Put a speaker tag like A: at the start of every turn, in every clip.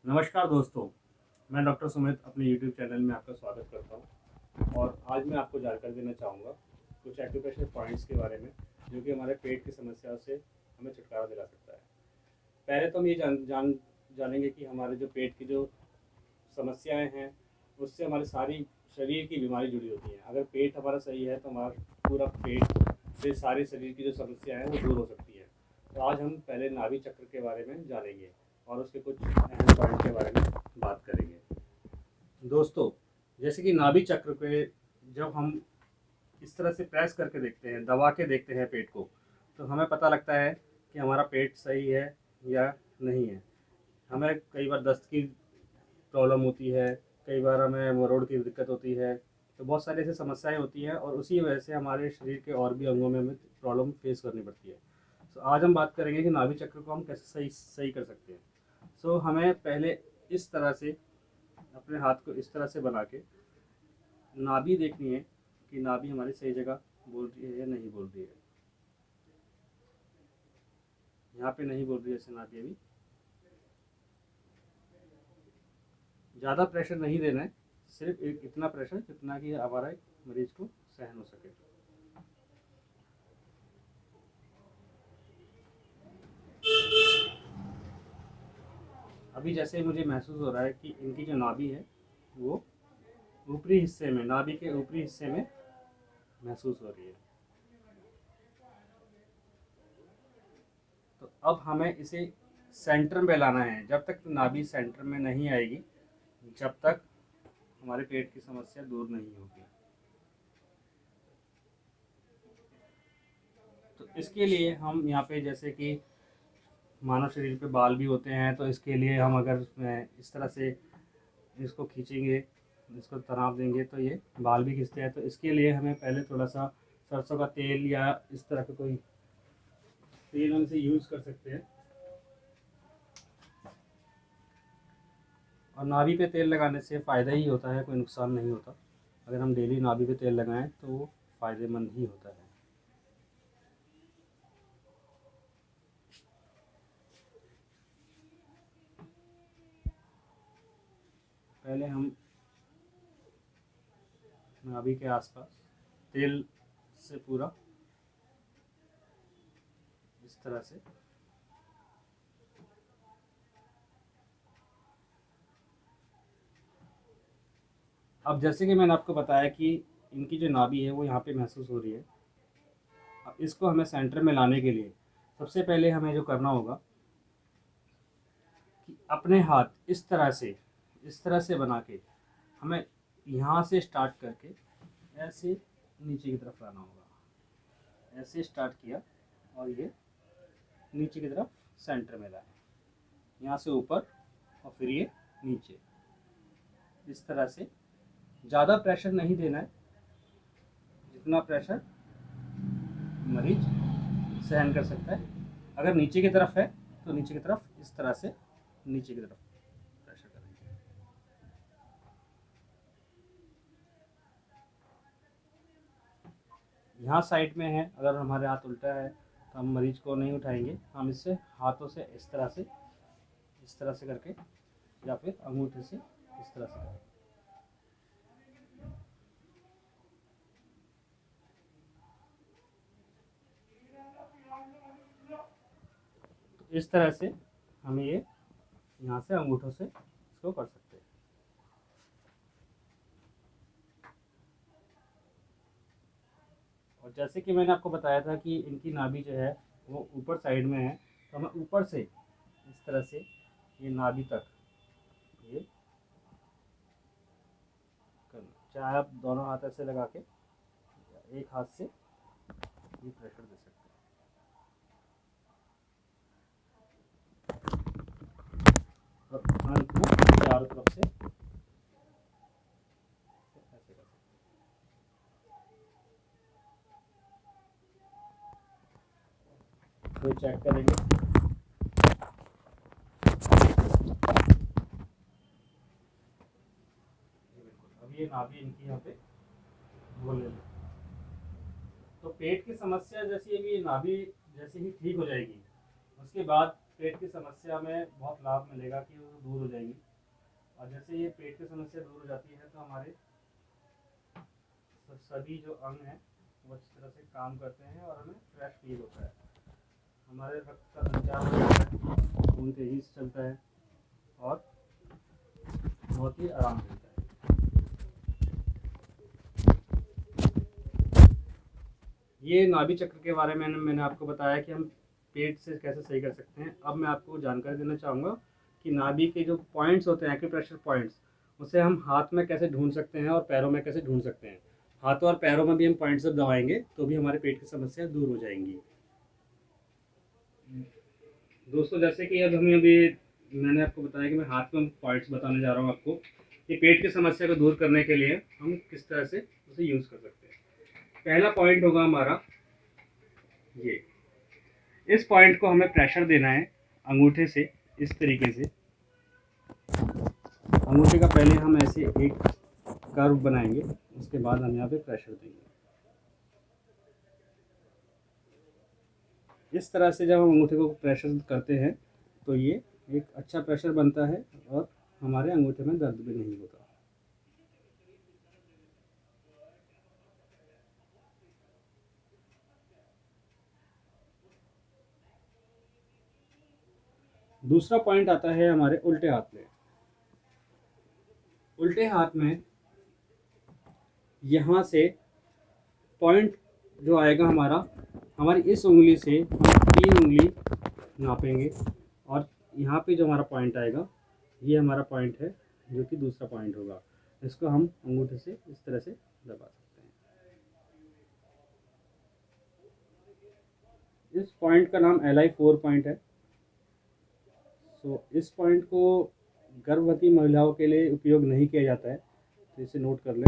A: नमस्कार दोस्तों, मैं डॉक्टर सुमित अपने यूट्यूब चैनल में आपका स्वागत करता हूं और आज मैं आपको जानकारी देना चाहूँगा कुछ एक्यूप्रेशर पॉइंट्स के बारे में जो कि हमारे पेट की समस्या से हमें छुटकारा दिला सकता है। पहले तो हम ये जानेंगे कि हमारे जो पेट की जो समस्याएं हैं उससे हमारी सारी शरीर की बीमारी जुड़ी होती हैं। अगर पेट हमारा सही है तो हमारा पूरा पेट से सारे शरीर की जो समस्याएं हैं वो दूर हो सकती हैं। तो आज हम पहले नाभि चक्र के बारे में जानेंगे और उसके कुछ अहम पॉइंट के बारे में बात करेंगे। दोस्तों, जैसे कि नाभि चक्र पे जब हम इस तरह से प्रेस करके देखते हैं, दबा के देखते हैं पेट को, तो हमें पता लगता है कि हमारा पेट सही है या नहीं है। हमें कई बार दस्त की प्रॉब्लम होती है, कई बार हमें मरोड़ की दिक्कत होती है, तो बहुत सारी ऐसी समस्याएं होती हैं और उसी वजह से हमारे शरीर के और भी अंगों में हमें प्रॉब्लम फेस करनी पड़ती है। तो आज हम बात करेंगे कि नाभि चक्र को हम कैसे सही सही कर सकते हैं। हमें पहले इस तरह से अपने हाथ को इस तरह से बना के नाभि देखनी है कि नाभि हमारी सही जगह बोल रही है या नहीं बोल रही है। यहाँ पे नहीं बोल रही है जैसे नाभि अभी। ज़्यादा प्रेशर नहीं देना है, सिर्फ एक इतना प्रेशर जितना कि हमारा एक मरीज को सहन हो सके। अभी जैसे मुझे महसूस हो रहा है कि इनकी जो नाभि है वो ऊपरी हिस्से में, नाभि के ऊपरी हिस्से में महसूस हो रही है। तो अब हमें इसे सेंटर में लाना है। जब तक नाभि सेंटर में नहीं आएगी, जब तक हमारे पेट की समस्या दूर नहीं होगी। तो इसके लिए हम यहाँ पे जैसे कि मानव शरीर पे बाल भी होते हैं, तो इसके लिए हम अगर इस तरह से इसको खींचेंगे, इसको तनाव देंगे तो ये बाल भी खींचते हैं। तो इसके लिए हमें पहले थोड़ा सा सरसों का तेल या इस तरह का कोई तेल हम इसे यूज़ कर सकते हैं। और नाभि पे तेल लगाने से फ़ायदा ही होता है, कोई नुकसान नहीं होता। अगर हम डेली नाभि पे तेल लगाएं तो वो फ़ायदेमंद ही होता है। पहले हम नाभि के आसपास तेल से पूरा इस तरह से अब जैसे कि मैंने आपको बताया कि इनकी जो नाभि है वो यहाँ पे महसूस हो रही है। अब इसको हमें सेंटर में लाने के लिए सबसे पहले हमें जो करना होगा कि अपने हाथ इस तरह से बना के हमें यहाँ से स्टार्ट करके ऐसे नीचे की तरफ लाना होगा। ऐसे स्टार्ट किया और ये नीचे की तरफ सेंटर में लाए, यहाँ से ऊपर और फिर ये नीचे। इस तरह से ज़्यादा प्रेशर नहीं देना है, जितना प्रेशर मरीज सहन कर सकता है। अगर नीचे की तरफ है तो नीचे की तरफ इस तरह से नीचे की तरफ प्रेशर करेंगे। यहाँ साइड में है, अगर हमारे हाथ उल्टा है तो हम मरीज को नहीं उठाएंगे, हम इससे हाथों से इस तरह से करके या फिर अंगूठे से इस तरह से करेंगे। तो इस तरह से हमें ये यहाँ से अंगूठों से इसको कर सकते हैं। और जैसे कि मैंने आपको बताया था कि इनकी नाभि जो है वो ऊपर साइड में है, तो हमें ऊपर से इस तरह से ये नाभि तक ये करना। चाहे आप दोनों हाथ ऐसे लगा के या एक हाथ से ये प्रेशर दे सकते हैं। और अंत में चारों तरफ से ऐसे कर सकते हैं। तो चेक करेंगे। अब ये नाभि इनकी यहाँ पे बोलने लगी। तो पेट की समस्या जैसी अभी नाभि जैसे ही ठीक हो जाएगी, उसके बाद पेट की समस्या में बहुत लाभ मिलेगा कि वो दूर हो जाएंगी। और जैसे ये पेट की समस्या दूर हो जाती है तो हमारे सभी जो अंग हैं वो अच्छी तरह से काम करते हैं और हमें फ्रेश फील होता है। हमारे रक्त का संचार होता है, खून तेजी से चलता है और बहुत ही आराम मिलता है। ये नाभि चक्र के बारे में मैंने आपको बताया कि हम पेट से कैसे सही कर सकते हैं। अब मैं आपको जानकारी देना चाहूँगा कि नाभि के जो पॉइंट्स होते हैं, एक्यूप्रेशर पॉइंट्स, उसे हम हाथ में कैसे ढूंढ सकते हैं और पैरों में कैसे ढूंढ सकते हैं। हाथों और पैरों में भी हम पॉइंट्स जब दबाएंगे तो भी हमारे पेट की समस्या दूर हो जाएंगी। दोस्तों, जैसे कि अब हमें अभी मैंने आपको बताया कि मैं हाथ में पॉइंट्स बताने जा रहा हूँ आपको कि पेट की समस्या को दूर करने के लिए हम किस तरह से उसे यूज़ कर सकते हैं। पहला पॉइंट होगा हमारा ये। इस पॉइंट को हमें प्रेशर देना है अंगूठे से, इस तरीके से। अंगूठे का पहले हम ऐसे एक कर्व बनाएंगे, उसके बाद हम यहाँ पे प्रेशर देंगे। इस तरह से जब हम अंगूठे को प्रेशर करते हैं तो ये एक अच्छा प्रेशर बनता है और हमारे अंगूठे में दर्द भी नहीं होता। दूसरा पॉइंट आता है हमारे उल्टे हाथ में। उल्टे हाथ में यहाँ से पॉइंट जो आएगा हमारा, हमारी इस उंगली से हम 3 उंगली नापेंगे और यहाँ पे जो हमारा पॉइंट आएगा ये हमारा पॉइंट है, जो कि दूसरा पॉइंट होगा। इसको हम अंगूठे से इस तरह से दबा सकते हैं। इस पॉइंट का नाम LI4 पॉइंट है। सो इस पॉइंट को गर्भवती महिलाओं के लिए उपयोग नहीं किया जाता है, तो इसे नोट कर लें।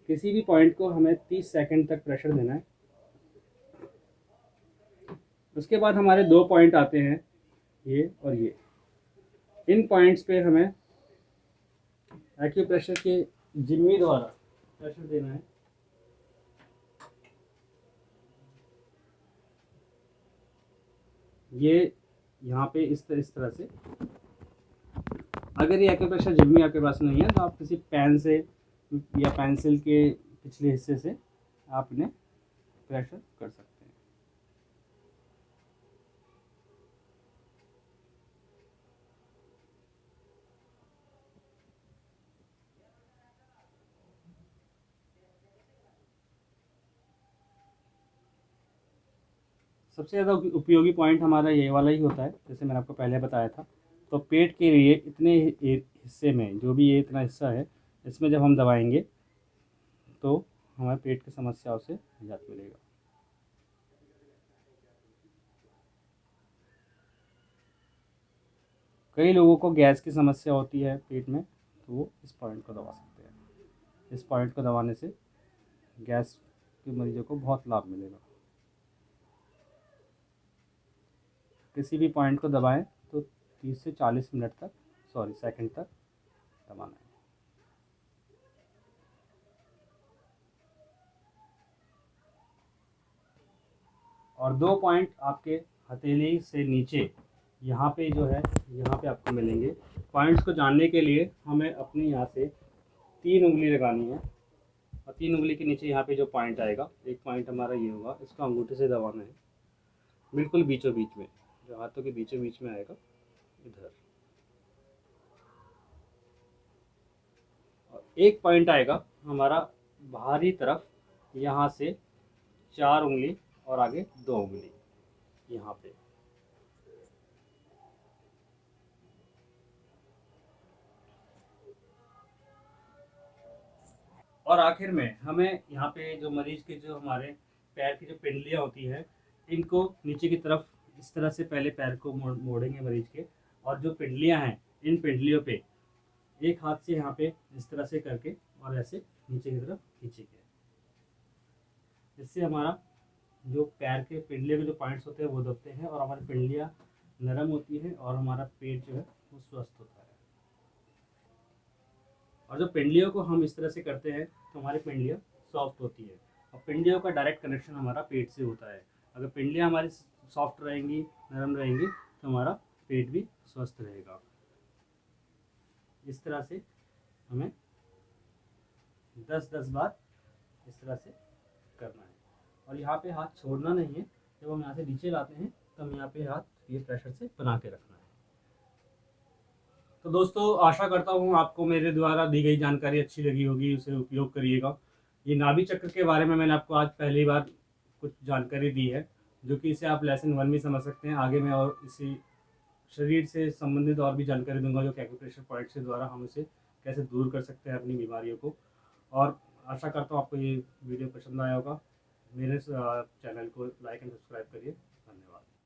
A: किसी भी पॉइंट को हमें 30 सेकंड तक प्रेशर देना है। उसके बाद हमारे 2 पॉइंट आते हैं, ये और ये। इन पॉइंट्स पे हमें एक्यूप्रेशर के जिम्मी द्वारा प्रेशर देना है। ये यहाँ पे इस तरह से। अगर ये एक्यूप्रेशर जिम्मी आपके पास नहीं है तो आप किसी पेन से या पेंसिल के पिछले हिस्से से आप इन्हें प्रेशर कर सकते हैं। सबसे ज़्यादा उपयोगी पॉइंट हमारा ये वाला ही होता है, जैसे मैंने आपको पहले बताया था। तो पेट के लिए इतने हिस्से में, जो भी ये इतना हिस्सा है, इसमें जब हम दबाएंगे तो हमारे पेट की समस्याओं से निजात मिलेगा। कई लोगों को गैस की समस्या होती है पेट में, तो वो इस पॉइंट को दबा सकते हैं। इस पॉइंट को दबाने से गैस के मरीजों को बहुत लाभ मिलेगा। किसी भी पॉइंट को दबाएं तो 30 से 40 मिनट तक, सेकंड तक दबाना है। और 2 पॉइंट आपके हथेली से नीचे यहाँ पे जो है, यहाँ पे आपको मिलेंगे। पॉइंट्स को जानने के लिए हमें अपने यहाँ से 3 उंगली लगानी है और 3 उंगली के नीचे यहाँ पे जो पॉइंट आएगा, एक पॉइंट हमारा ये होगा, इसको अंगूठे से दबाना है बिल्कुल बीचों बीच में, जो हाथों के बीचों बीच में आएगा इधर। और एक पॉइंट आएगा हमारा बाहरी तरफ, यहाँ से 4 उंगली और आगे 2 उंगली यहाँ पे। और आखिर में हमें यहाँ पे जो मरीज के जो हमारे पैर की जो पिंडलियाँ होती हैं, इनको नीचे की तरफ इस तरह से पहले पैर को मोड़ेंगे मरीज के, और जो पिंडलियाँ हैं इन पिंडलियों पे एक हाथ से यहाँ पे इस तरह से करके और ऐसे नीचे की तरफ खींचेंगे। इससे हमारा जो पैर के पिंडलियों के जो पॉइंट्स होते हैं वो दबते हैं और हमारी पिंडलियाँ नरम होती हैं और हमारा पेट जो है वो स्वस्थ होता है। और जब पिंडलियों को हम इस तरह से करते हैं तो हमारी पिंडलियाँ सॉफ्ट होती है, और पिंडलियों का डायरेक्ट कनेक्शन हमारा पेट से होता है। अगर पिंडलियाँ हमारी सॉफ्ट रहेंगी, नरम रहेंगी, तो हमारा पेट भी स्वस्थ रहेगा। इस तरह से हमें 10-10 बार इस तरह से करना है, और यहाँ पे हाथ छोड़ना नहीं है। जब हम यहाँ से नीचे लाते हैं तो हम यहाँ पे हाथ ये प्रेशर से बना के रखना है। तो दोस्तों, आशा करता हूँ आपको मेरे द्वारा दी गई जानकारी अच्छी लगी होगी, उसे उपयोग करिएगा। ये नाभि चक्र के बारे में मैंने आपको आज पहली बार कुछ जानकारी दी है, जो कि इसे आप लेसन 1 में समझ सकते हैं। आगे मैं और इसी शरीर से संबंधित और भी जानकारी दूंगा, जो कि एक्यूप्रेशर पॉइंट्स के द्वारा हम इसे कैसे दूर कर सकते हैं अपनी बीमारियों को। और आशा करता हूँ आपको ये वीडियो पसंद आया होगा। मेरे चैनल को लाइक एंड सब्सक्राइब करिए।